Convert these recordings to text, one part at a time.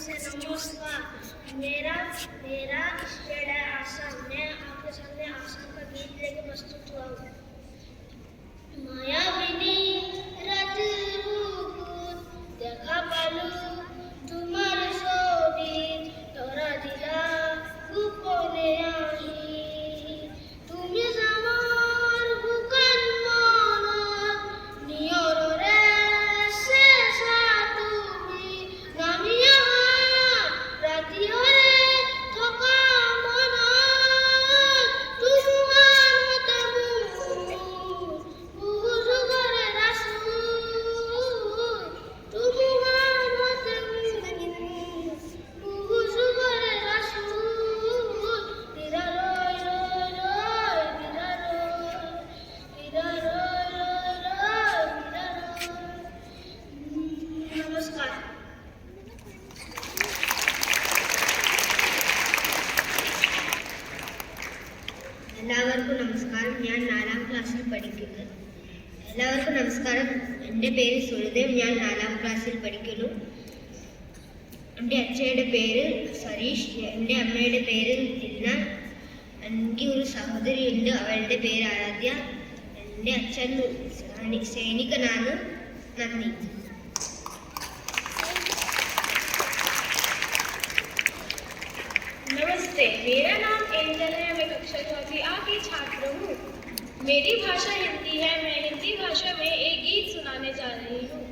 से नमस्कार। मेरा मेरा स्टेड है आसाम। मैं आपके सामने आसाम का गीत लेके प्रस्तुत हुआ हूँ। मायाविनी रात बुकुत দেখা পালু তোমার ছবি তোরা দিলা গোপনে আহি তুমি আমার বুকান মনত নিয়ৰৰে শেষা তুমি নামিয়া ৰাতিৰে থকা মনত তোমাৰতে বুজুগৰে ৰাসুল তোমাৰতে বুজুগৰে ৰাসুল তিৰা ৰয় ৰয় ৰয় তিৰা ৰয় তিৰা ৰয় ৰয় ৰয় তিৰা ৰয়। नमस्कार। എല്ലാവർക്കും നമസ്കാരം. ഞാൻ 4ാം ക്ലാസ്സിൽ പഠിക്കുന്നു. എല്ലാവർക്കും നമസ്കാരം. എൻ്റെ പേര് സുരദേവ്. ഞാൻ 4ാം ക്ലാസ്സിൽ പഠിക്കുന്നു. എൻ്റെ അച്ഛയുടെ പേര് സരീഷ്. എൻ്റെ അമ്മയുടെ പേര് തിന്ന. എനിക്ക് ഒരു സഹോദരിയുണ്ട്. അവളുടെ പേര് ആരാധ്യ. എൻ്റെ അച്ഛൻ സൈനികനാണ്. നന്ദി. नमस्ते, मेरा नाम एंजल है। मैं कक्षा 4 A की छात्र हूँ। मेरी भाषा हिंदी है। मैं हिंदी भाषा में एक गीत सुनाने जा रही हूँ।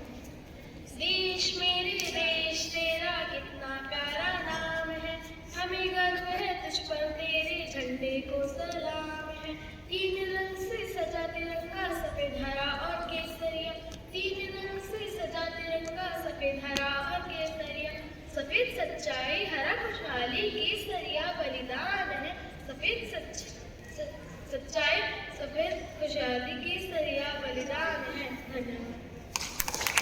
देश मेरे देश तेरा कितना प्यारा नाम है, हमें गर्व है तुझ पर, तेरे झंडे को सलाम है। 3 रंग से सजा तिरंगा, सफेद हरा और केसरिया। 3 रंग से सजा तिरंगा, सफेद हरा और केसरिया। सफेद सच्चाई, हरा खुशहाली, केसरिया बलिदान है। सफेद सच्चाई, सफेद खुशहाली, केसरिया बलिदान है। धन्यवाद।